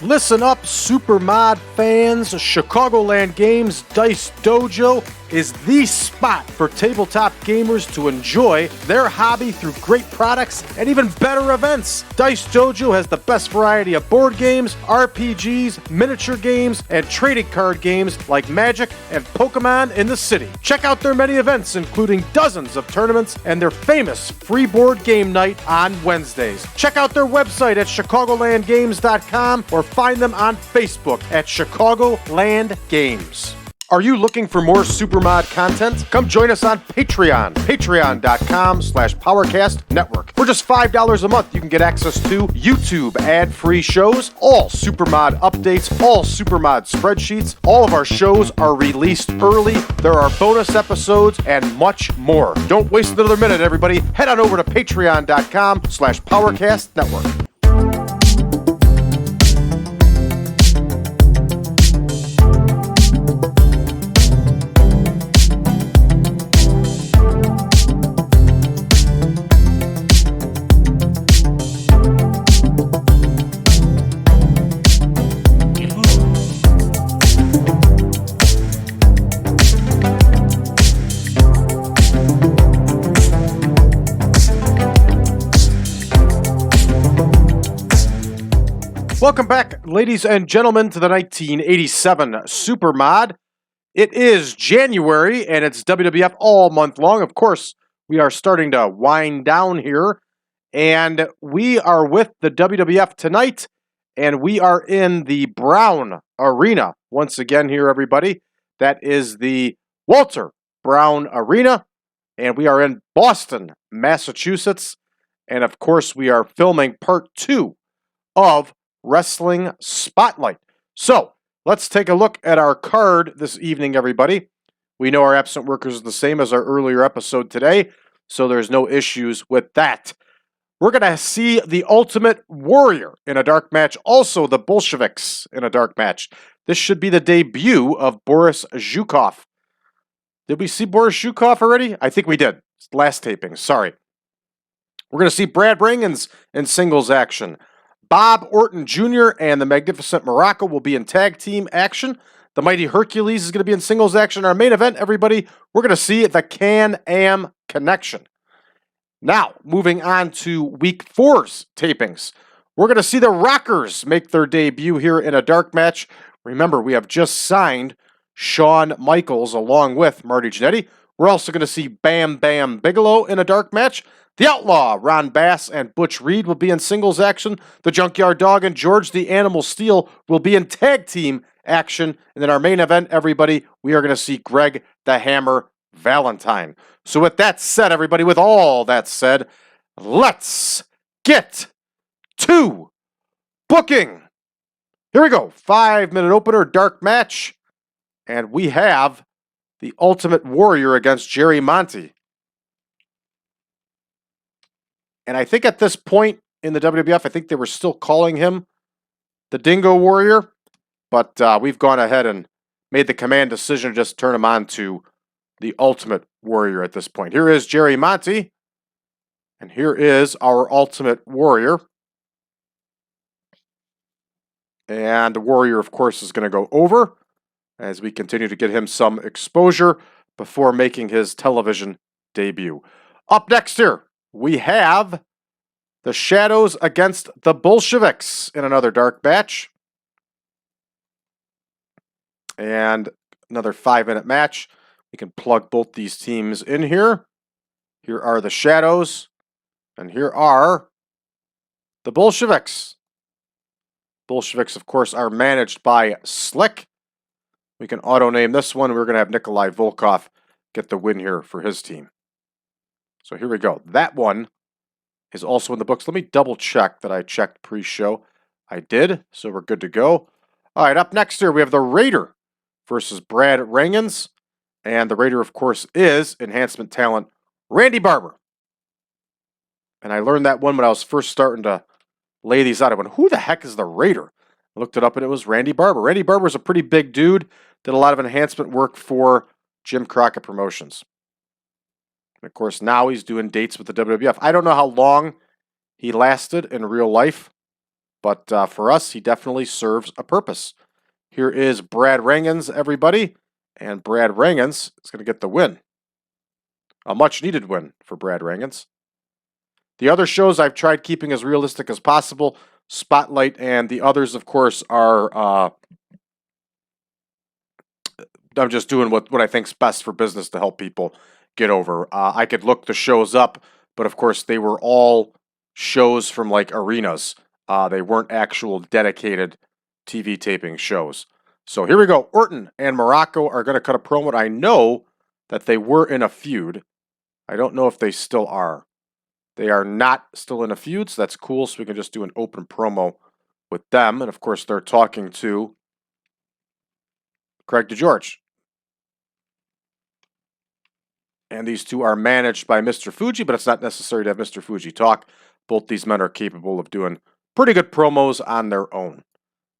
Listen up, Supermod fans. Chicagoland Games Dice Dojo is the spot for tabletop gamers to enjoy their hobby through great products and even better events. Dice Dojo has the best variety of board games, RPGs, miniature games, and trading card games like Magic and Pokemon in the city. Check out their many events, including dozens of tournaments and their famous free board game night on Wednesdays. Check out their website at chicagolandgames.com or find them on Facebook at Chicagoland Games. Are you looking for more Supermod content? Come join us on Patreon, patreon.com/PowerCast Network. For just $5 a month, you can get access to YouTube ad-free shows, all Supermod updates, all Supermod spreadsheets. All of our shows are released early. There are bonus episodes and much more. Don't waste another minute, everybody. Head on over to patreon.com/PowerCast Network. Welcome back, ladies and gentlemen, to the 1987 Supermod. It is January, and it's WWF all month long. Of course, we are starting to wind down here, and we are with the WWF tonight, and we are in the Brown Arena once again here, everybody. That is the Walter Brown Arena, and we are in Boston, Massachusetts, and of course, we are filming part 2 of Wrestling Spotlight. So, let's take a look at our card this evening, everybody. We know our absent workers is the same as our earlier episode today, so there's no issues with that. We're going to see the Ultimate Warrior in a dark match, also the Bolsheviks in a dark match. This should be the debut of Boris Zhukov. Did we see Boris Zhukov already? I think we did. Last taping, sorry. We're going to see Brad Rheingans in singles action. Bob Orton Jr. and the magnificent Muraco will be in tag team action. The mighty Hercules is going to be in singles action. Our main event, everybody, we're going to see the Can-Am Connection. Now, moving on to Week 4's tapings. We're going to see the Rockers make their debut here in a dark match. Remember, we have just signed Shawn Michaels along with Marty Genadi. We're also going to see Bam Bam Bigelow in a dark match. The Outlaw, Ron Bass, and Butch Reed will be in singles action. The Junkyard Dog and George the Animal Steele will be in tag team action. And then our main event, everybody, we are going to see Greg the Hammer Valentine. So with that said, everybody, with all that said, let's get to booking. Here we go. 5-minute opener, dark match. And we have the Ultimate Warrior against Jerry Monti. And I think at this point in the WWF, I think they were still calling him the Dingo Warrior. But we've gone ahead and made the command decision to just turn him on to the Ultimate Warrior at this point. Here is Jerry Monti. And here is our Ultimate Warrior. And the Warrior, of course, is going to go over as we continue to get him some exposure before making his television debut. Up next here, we have the Shadows against the Bolsheviks in another dark match. And another 5-minute match. We can plug both these teams in here. Here are the Shadows. And here are the Bolsheviks. Bolsheviks, of course, are managed by Slick. We can auto-name this one. We're going to have Nikolai Volkov get the win here for his team. So here we go. That one is also in the books. Let me double check that I checked pre-show. I did, so we're good to go. All right, up next here, we have the Raider versus Brad Rheingans. And the Raider, of course, is enhancement talent Randy Barber. And I learned that one when I was first starting to lay these out. I went, who the heck is the Raider? I looked it up, and it was Randy Barber. Randy Barber is a pretty big dude. Did a lot of enhancement work for Jim Crockett Promotions. And of course, now he's doing dates with the WWF. I don't know how long he lasted in real life, but for us, he definitely serves a purpose. Here is Brad Rheingans, everybody, and Brad Rheingans is going to get the win. A much-needed win for Brad Rheingans. The other shows I've tried keeping as realistic as possible. Spotlight and the others, of course, are... I'm just doing what I think's best for business to help people get over. I could look the shows up, but of course they were all shows from like arenas. They weren't actual dedicated TV taping shows. So here we go. Orton and Muraco are going to cut a promo. I know that they were in a feud. I don't know if they still are. They are not still in a feud, so that's cool. So we can just do an open promo with them. And of course, they're talking to Craig DeGeorge. And these two are managed by Mr. Fuji, but it's not necessary to have Mr. Fuji talk. Both these men are capable of doing pretty good promos on their own.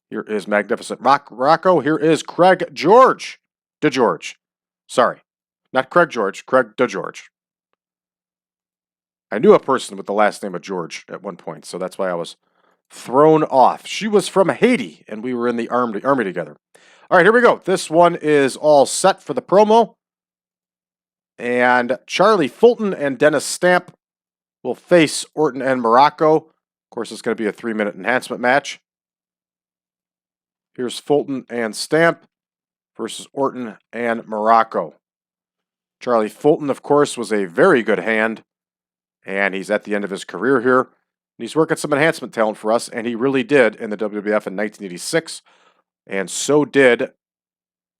Here is Magnificent Rocco. Here is Craig DeGeorge. Sorry, not Craig George, Craig DeGeorge. I knew a person with the last name of George at one point, so that's why I was thrown off. She was from Haiti, and we were in the army together. All right, here we go. This one is all set for the promo. And Charlie Fulton and Dennis Stamp will face Orton and Muraco. Of course, it's going to be a 3-minute enhancement match. Here's Fulton and Stamp versus Orton and Muraco. Charlie Fulton, of course, was a very good hand, and he's at the end of his career here. And he's working some enhancement talent for us, and he really did in the WWF in 1986, and so did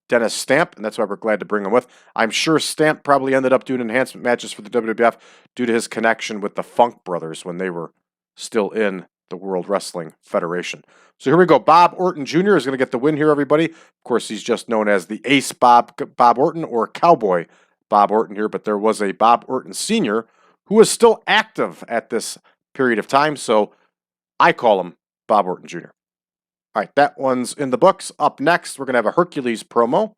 Dennis Stamp, and that's why we're glad to bring him with. I'm sure Stamp probably ended up doing enhancement matches for the WWF due to his connection with the Funk Brothers when they were still in the World Wrestling Federation. So here we go. Bob Orton Jr. is going to get the win here, everybody. Of course, he's just known as the Ace Bob Orton or Cowboy Bob Orton here, but there was a Bob Orton Sr. who is still active at this period of time, so I call him Bob Orton Jr. All right, that one's in the books. Up next, we're going to have a Hercules promo.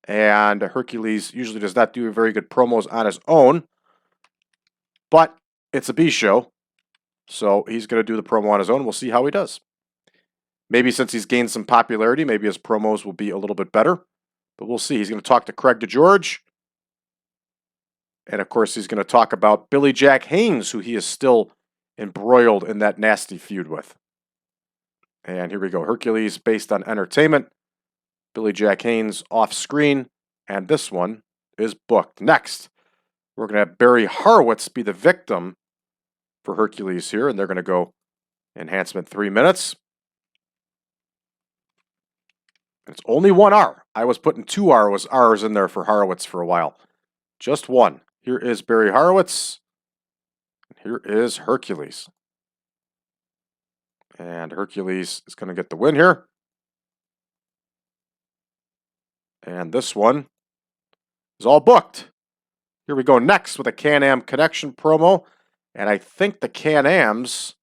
And Hercules usually does not do very good promos on his own. But it's a B show. So he's going to do the promo on his own. We'll see how he does. Maybe since he's gained some popularity, maybe his promos will be a little bit better. But we'll see. He's going to talk to Craig DeGeorge. And of course, he's going to talk about Billy Jack Haynes, who he is still embroiled in that nasty feud with. And here we go. Hercules based on entertainment. Billy Jack Haynes off screen. And this one is booked. Next, we're going to have Barry Horowitz be the victim for Hercules here. And they're going to go enhancement 3 minutes. And it's only 1 R. I was putting 2 R's in there for Horowitz for a while. Just 1. Here is Barry Horowitz. And here is Hercules. And Hercules is going to get the win here. And this one is all booked. Here we go next with a Can-Am Connection promo. And I think the Can-Ams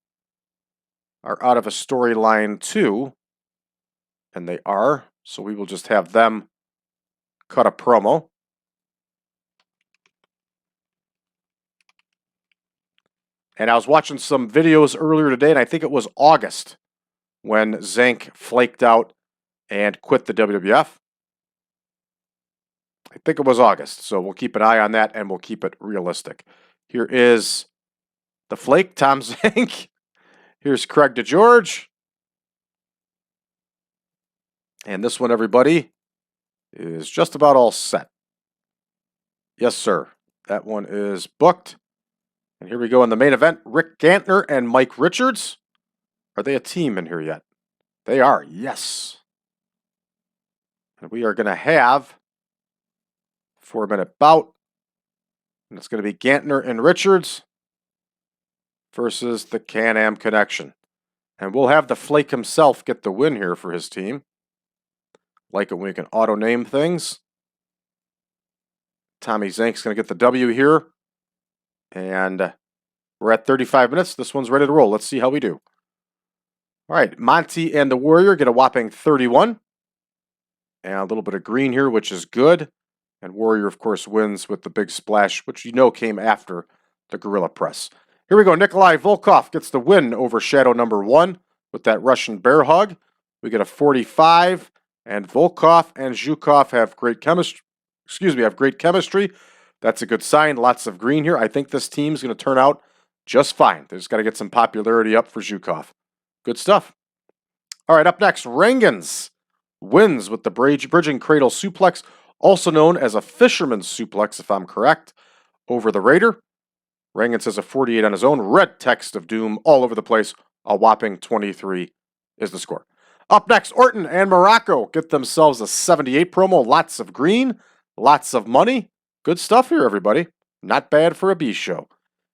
are out of a storyline too. And they are. So we will just have them cut a promo. And I was watching some videos earlier today, and I think it was August when Zank flaked out and quit the WWF. I think it was August, so we'll keep an eye on that, and we'll keep it realistic. Here is the flake, Tom Zank. Here's Craig DeGeorge. And this one, everybody, is just about all set. Yes, sir. That one is booked. And here we go in the main event, Rick Gantner and Mike Richards. Are they a team in here yet? They are, yes. And we are going to have 4-minute bout. And it's going to be Gantner and Richards versus the Can-Am Connection. And we'll have the Flake himself get the win here for his team. Like it when we can auto-name things. Tommy Zank's going to get the W here. And we're at 35 minutes. This one's ready to roll. Let's see how we do. All right, Monty and the Warrior get a whopping 31. And a little bit of green here, which is good. And Warrior, of course, wins with the big splash, which you know came after the Gorilla Press. Here we go. Nikolai Volkov gets the win over Shadow number 1 with that Russian bear hug. We get a 45, and Volkov and Zhukov have great chemistry. Have great chemistry. That's a good sign. Lots of green here. I think this team's going to turn out just fine. They just got to get some popularity up for Zhukov. Good stuff. All right, up next, Rheingans wins with the bridging cradle suplex, also known as a fisherman's suplex, if I'm correct, over the Raider. Rheingans has a 48 on his own. Red text of doom all over the place. A whopping 23 is the score. Up next, Orton and Muraco get themselves a 78 promo. Lots of green, lots of money. Good stuff here, everybody. Not bad for a B show.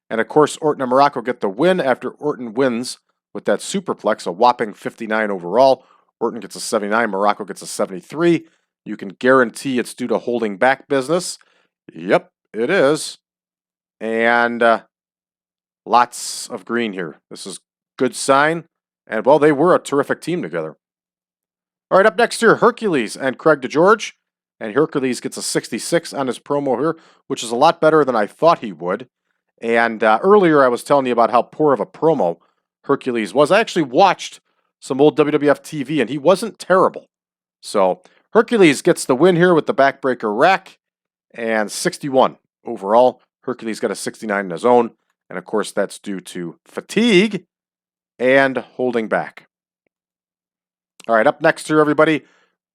And of course, Orton and Muraco get the win after Orton wins with that superplex, a whopping 59 overall. Orton gets a 79, Muraco gets a 73. You can guarantee it's due to holding back business. Yep, it is. And lots of green here. This is good sign. And, well, they were a terrific team together. All right, up next here, Hercules and Craig DeGeorge. And Hercules gets a 66 on his promo here, which is a lot better than I thought he would. And earlier I was telling you about how poor of a promo Hercules was. I actually watched some old WWF TV, and he wasn't terrible. So Hercules gets the win here with the backbreaker rack, and 61 overall. Hercules got a 69 in his own, and of course that's due to fatigue and holding back. All right, up next here, everybody,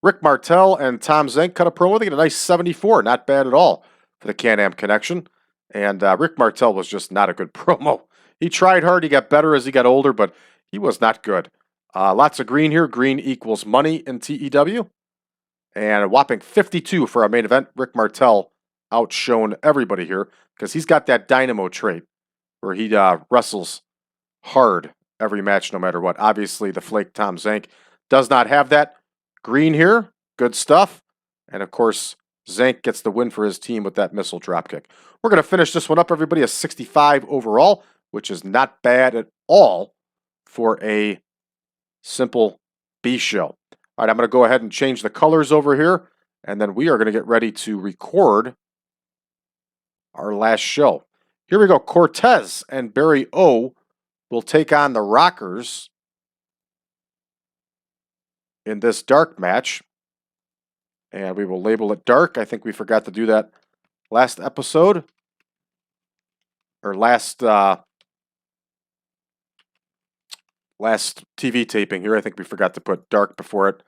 Rick Martel and Tom Zenk cut a promo. They get a nice 74, not bad at all for the Can-Am connection. And Rick Martel was just not a good promo. He tried hard. He got better as he got older, but he was not good. Lots of green here. Green equals money in TEW. And a whopping 52 for our main event. Rick Martel outshone everybody here because he's got that dynamo trait where he wrestles hard every match no matter what. Obviously, the flake Tom Zenk does not have that. Green here. Good stuff. And, of course, Zenk gets the win for his team with that missile dropkick. We're going to finish this one up, everybody, a 65 overall, which is not bad at all for a simple B show. All right, I'm going to go ahead and change the colors over here, and then we are going to get ready to record our last show. Here we go. Cortez and Barry O will take on the Rockers in this dark match. And we will label it dark. I think we forgot to do that last episode. Or last TV taping here. I think we forgot to put dark before it.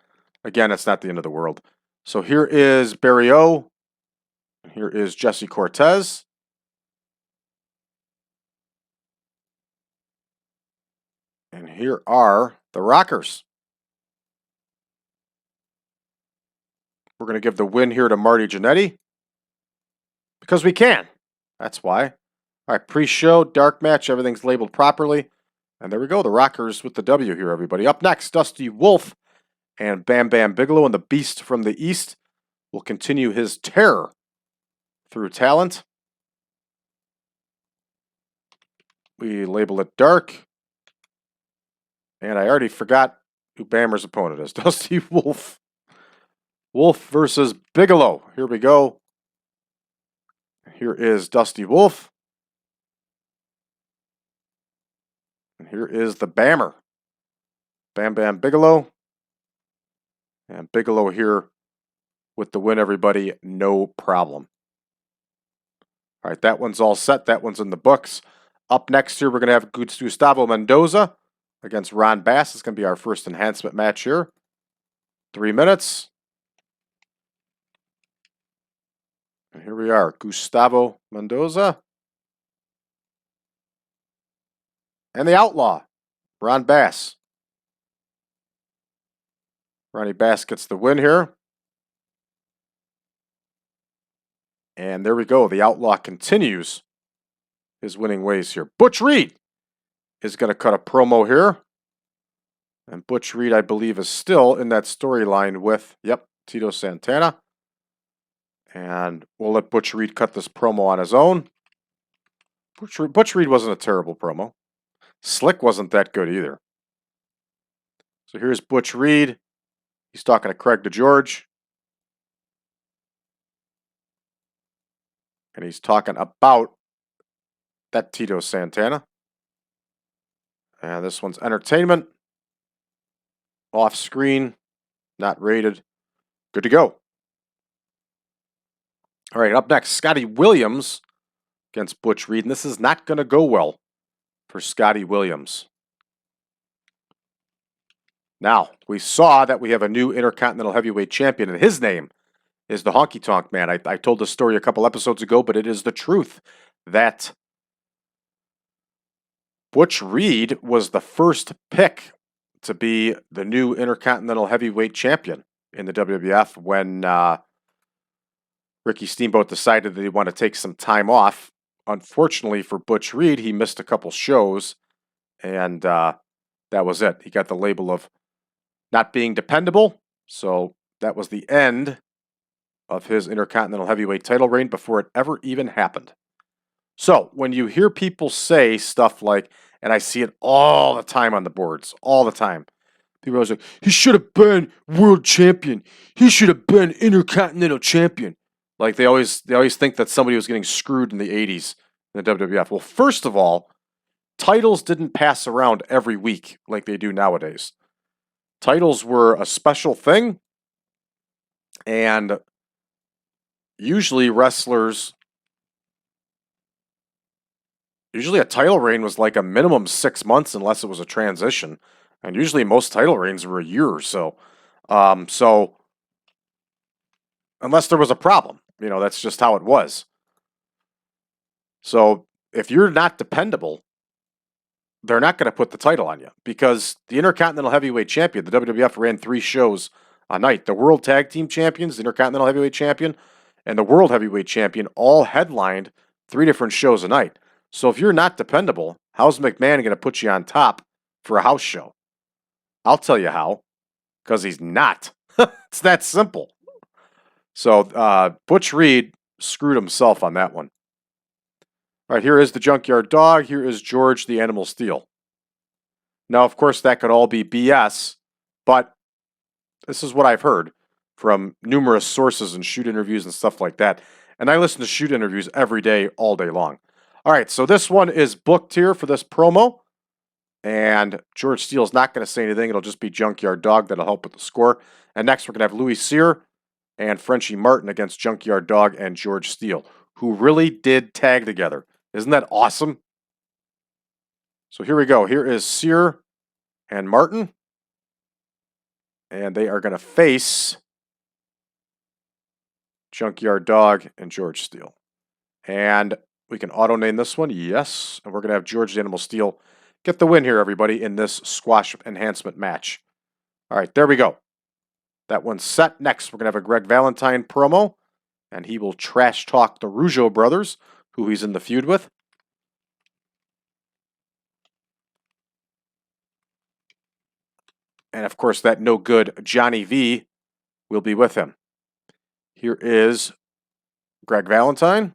Again, it's not the end of the world. So here is Barry O. Here is Jesse Cortez. And here are the Rockers. We're going to give the win here to Marty Genadi. Because we can. That's why. All right, pre-show, dark match, everything's labeled properly. And there we go, the Rockers with the W here, everybody. Up next, Dusty Wolfe and Bam Bam Bigelow, and the Beast from the East will continue his terror through talent. We label it dark. And I already forgot who Bammer's opponent is. Dusty Wolfe. Wolfe versus Bigelow. Here we go. Here is Dusty Wolfe. And here is the Bammer. Bam Bam Bigelow. And Bigelow here with the win, everybody. No problem. All right, that one's all set. That one's in the books. Up next here, we're going to have Gustavo Mendoza against Ron Bass. It's going to be our first enhancement match here. 3 minutes. And here we are, Gustavo Mendoza. And the Outlaw, Ron Bass. Ronnie Bass gets the win here. And there we go. The Outlaw continues his winning ways here. Butch Reed is going to cut a promo here. And Butch Reed, I believe, is still in that storyline with, Tito Santana. And we'll let Butch Reed cut this promo on his own. Butch Reed wasn't a terrible promo. Slick wasn't that good either. So here's Butch Reed. He's talking to Craig DeGeorge. And he's talking about that Tito Santana. And this one's entertainment. off screen, not rated. Good to go. All right, up next, Scottie Williams against Butch Reed. And this is not going to go well for Scottie Williams. Now, we saw that we have a new Intercontinental Heavyweight Champion, and his name is the Honky Tonk Man. I told this story a couple episodes ago, but it is the truth that Butch Reed was the first pick to be the new Intercontinental Heavyweight Champion in the WWF when Ricky Steamboat decided that he wanted to take some time off. Unfortunately for Butch Reed, he missed a couple shows, and that was it. He got the label of not being dependable, so that was the end of his Intercontinental Heavyweight title reign before it ever even happened. So, when you hear people say stuff like, and I see it all the time on the boards, all the time, people are always like, he should have been world champion. He should have been Intercontinental champion. Like, they always think that somebody was getting screwed in the 80s in the WWF. Well, first of all, titles didn't pass around every week like they do nowadays. Titles were a special thing, and usually wrestlers, usually a title reign was like a minimum 6 months unless it was a transition, and usually most title reigns were a year or so. So unless there was a problem, that's just how it was. So if you're not dependable, they're not going to put the title on you, because the Intercontinental Heavyweight Champion, the WWF ran 3 shows a night. The World Tag Team Champions, the Intercontinental Heavyweight Champion, and the World Heavyweight Champion all headlined 3 different shows a night. So if you're not dependable, how's McMahon going to put you on top for a house show? I'll tell you how, because he's not. It's that simple. So Butch Reed screwed himself on that one. All right, here is the Junkyard Dog. Here is George the Animal Steele. Now, of course, that could all be BS, but this is what I've heard from numerous sources and shoot interviews and stuff like that. And I listen to shoot interviews every day, all day long. All right, so this one is booked here for this promo. And George Steele's not going to say anything. It'll just be Junkyard Dog that'll help with the score. And next, we're going to have Louis Cyr and Frenchy Martin against Junkyard Dog and George Steele, who really did tag together. Isn't that awesome? So here we go. Here is Cyr and Martin. And they are going to face Junkyard Dog and George Steele. And we can auto-name this one. Yes. And we're going to have George the Animal Steele get the win here, everybody, in this squash enhancement match. All right, there we go. That one's set. Next, we're going to have a Greg Valentine promo. And he will trash talk the Rougeau brothers, who he's in the feud with. And, of course, that no good Johnny V will be with him. Here is Greg Valentine.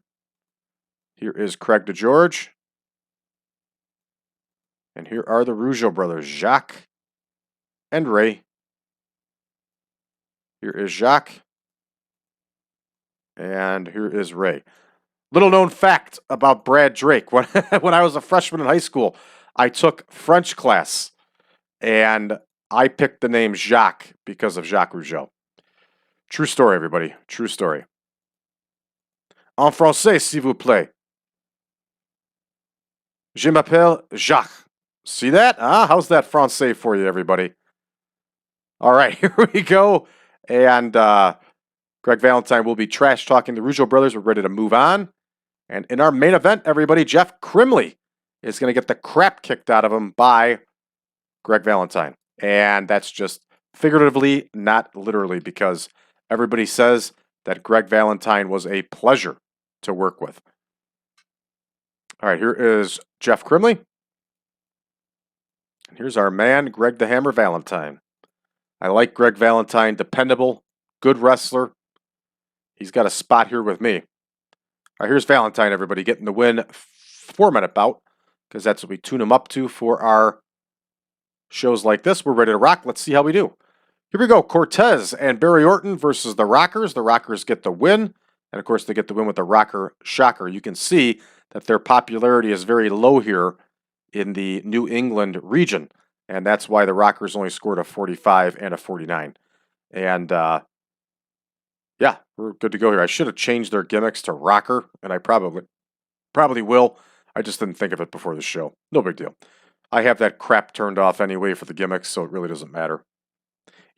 Here is Craig DeGeorge. And here are the Rougeau brothers, Jacques and Ray. Here is Jacques. And here is Ray. Little known fact about Brad Drake. When I was a freshman in high school, I took French class. And I picked the name Jacques because of Jacques Rougeau. True story, everybody. True story. En français, s'il vous plaît. Je m'appelle Jacques. See that? How's that français for you, everybody? All right, here we go. And Greg Valentine will be trash talking the Rougeau brothers. We're ready to move on. And in our main event, everybody, Jeff Crimley is going to get the crap kicked out of him by Greg Valentine. And that's just figuratively, not literally, because everybody says that Greg Valentine was a pleasure to work with. All right, here is Jeff Crimley. And here's our man, Greg the Hammer Valentine. I like Greg Valentine, dependable, good wrestler. He's got a spot here with me. All right, here's Valentine, everybody, getting the win 4-minute bout, because that's what we tune him up to for our shows like this. We're ready to rock. Let's see how we do. Here we go. Cortez and Barry Orton versus the Rockers. The Rockers get the win. And, of course, they get the win with the Rocker Shocker. You can see that their popularity is very low here in the New England region. And that's why the Rockers only scored a 45 and a 49. And yeah, we're good to go here. I should have changed their gimmicks to Rocker, and I probably will. I just didn't think of it before the show. No big deal. I have that crap turned off anyway for the gimmicks, so it really doesn't matter.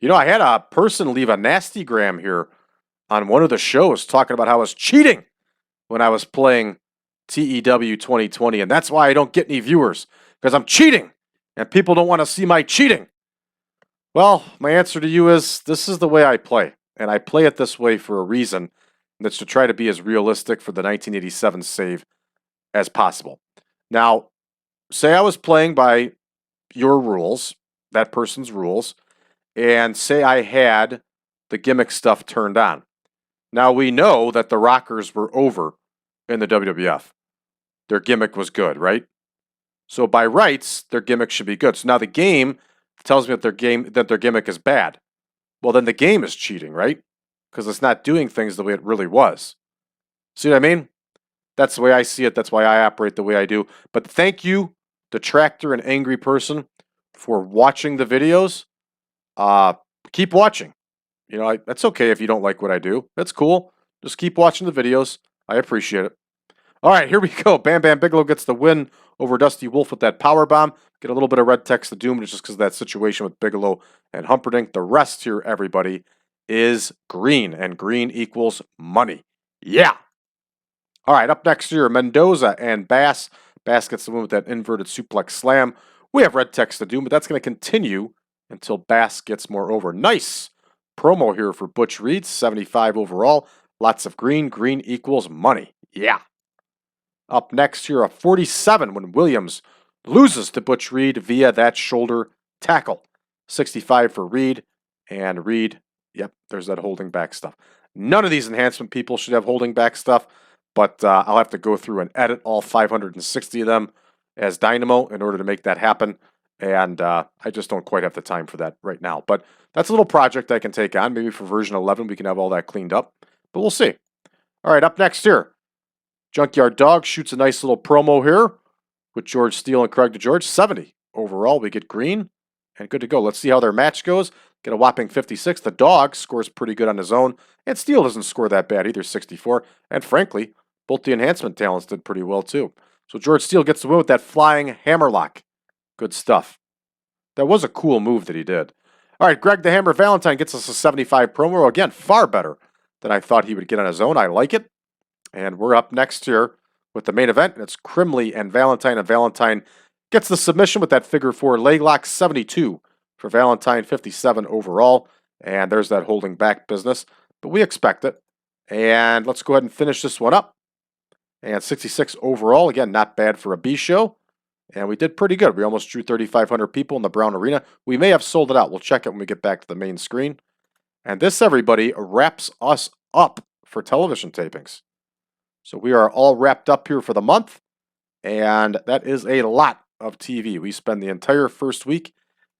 You know, I had a person leave a nasty gram here on one of the shows talking about how I was cheating when I was playing TEW 2020, and that's why I don't get any viewers, because I'm cheating, and people don't want to see my cheating. Well, my answer to you is this is the way I play, and I play it this way for a reason, and it's to try to be as realistic for the 1987 save as possible. Now, say I was playing by your rules, that person's rules, and say I had the gimmick stuff turned on. Now we know that the Rockers were over in the WWF. Their gimmick was good, right? So by rights, their gimmick should be good. So now the game tells me that their gimmick is bad. Well, then the game is cheating, right? Because it's not doing things the way it really was. See what I mean? That's the way I see it. That's why I operate the way I do. But thank you, detractor and angry person, for watching the videos. Keep watching. You know, that's okay if you don't like what I do. That's cool. Just keep watching the videos. I appreciate it. All right, here we go. Bam Bam Bigelow gets the win over Dusty Wolfe with that power bomb. Get a little bit of red text to doom, just because of that situation with Bigelow and Humperdinck. The rest here, everybody, is green, and green equals money. Yeah. All right, up next here, Mendoza and Bass. Bass gets the win with that inverted suplex slam. We have red text to doom, but that's going to continue until Bass gets more over. Nice promo here for Butch Reed, 75 overall. Lots of green. Green equals money. Yeah. Up next here, a 47 when Williams loses to Butch Reed via that shoulder tackle. 65 for Reed, and Reed, yep, there's that holding back stuff. None of these enhancement people should have holding back stuff, but I'll have to go through and edit all 560 of them as Dynamo in order to make that happen, and I just don't quite have the time for that right now. But that's a little project I can take on. Maybe for version 11 we can have all that cleaned up, but we'll see. All right, up next here, Junkyard Dog shoots a nice little promo here with George Steele and Craig DeGeorge. 70 overall. We get green and good to go. Let's see how their match goes. Get a whopping 56. The Dog scores pretty good on his own, and Steele doesn't score that bad either, 64. And frankly, both the enhancement talents did pretty well too. So George Steele gets the win with that flying hammerlock. Good stuff. That was a cool move that he did. All right, Greg the Hammer Valentine gets us a 75 promo. Again, far better than I thought he would get on his own. I like it. And we're up next here with the main event, and it's Crimley and Valentine. And Valentine gets the submission with that figure four leg lock, 72 for Valentine, 57 overall. And there's that holding back business, but we expect it. And let's go ahead and finish this one up. And 66 overall, again, not bad for a B show. And we did pretty good. We almost drew 3,500 people in the Brown Arena. We may have sold it out. We'll check it when we get back to the main screen. And this, everybody, wraps us up for television tapings. So we are all wrapped up here for the month, and that is a lot of TV. We spend the entire first week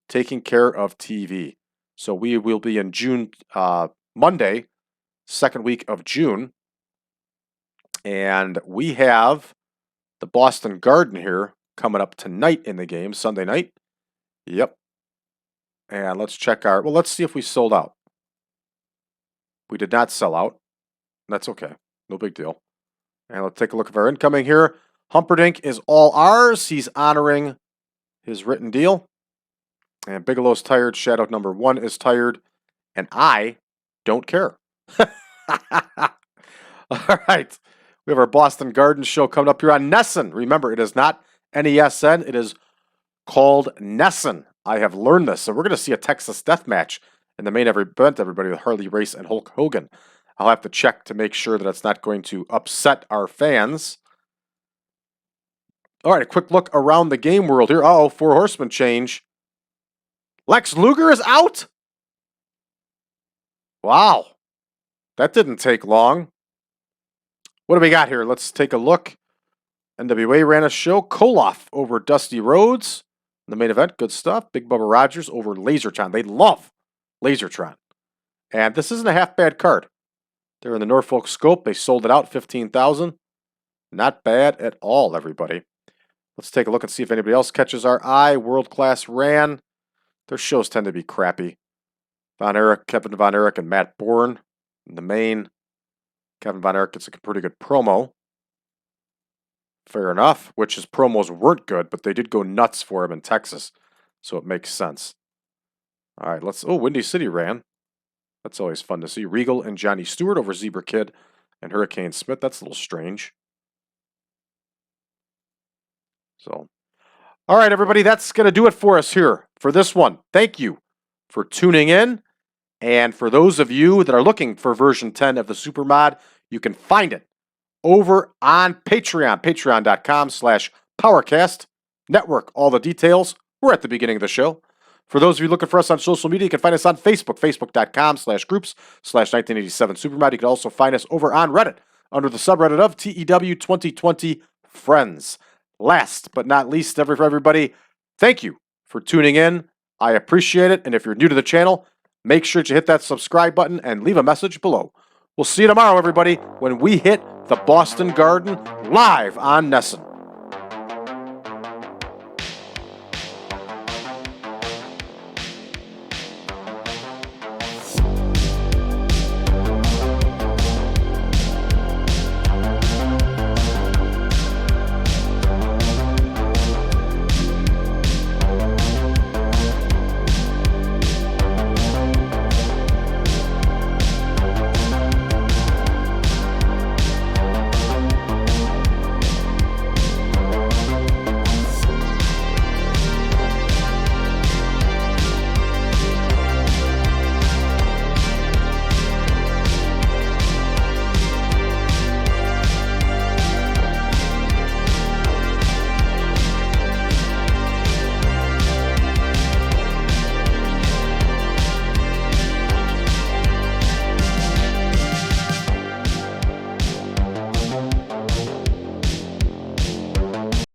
taking care of TV. So we will be in June, Monday, second week of June, and we have the Boston Garden here coming up tonight in the game, Sunday night. Yep. And let's check let's see if we sold out. We did not sell out. That's okay. No big deal. And let's take a look at our incoming here. Humperdinck is all ours. He's honoring his written deal. And Bigelow's tired. Shadow number 1 is tired. And I don't care. All right. We have our Boston Garden show coming up here on Nesson. Remember, it is not N-E-S-N. It is called Nesson. I have learned this. So we're going to see a Texas death match in the main event, everybody, with Harley Race and Hulk Hogan. I'll have to check to make sure that it's not going to upset our fans. All right, a quick look around the game world here. Uh-oh, 4 Horsemen change. Lex Luger is out? Wow. That didn't take long. What do we got here? Let's take a look. NWA ran a show. Koloff over Dusty Rhodes. In the main event, good stuff. Big Bubba Rogers over Lasertron. They love Lasertron. And this isn't a half bad card. They're in the Norfolk Scope. They sold it out, 15,000. Not bad at all, everybody. Let's take a look and see if anybody else catches our eye. World Class ran. Their shows tend to be crappy. Kevin Von Erich, and Matt Bourne in the main. Kevin Von Erich gets a pretty good promo. Fair enough, which his promos weren't good, but they did go nuts for him in Texas, so it makes sense. All right, let's... Oh, Windy City ran. That's always fun to see. Regal and Johnny Stewart over Zebra Kid and Hurricane Smith. That's a little strange. So, all right, everybody, that's going to do it for us here for this one. Thank you for tuning in. And for those of you that are looking for version 10 of the Supermod, you can find it over on Patreon, patreon.com/PowerCast Network. All the details were at the beginning of the show. For those of you looking for us on social media, you can find us on Facebook, facebook.com/groups/1987Supermod. You can also find us over on Reddit under the subreddit of TEW 2020 Friends. Last but not least, for everybody, thank you for tuning in. I appreciate it. And if you're new to the channel, make sure to hit that subscribe button and leave a message below. We'll see you tomorrow, everybody, when we hit the Boston Garden live on Nesson.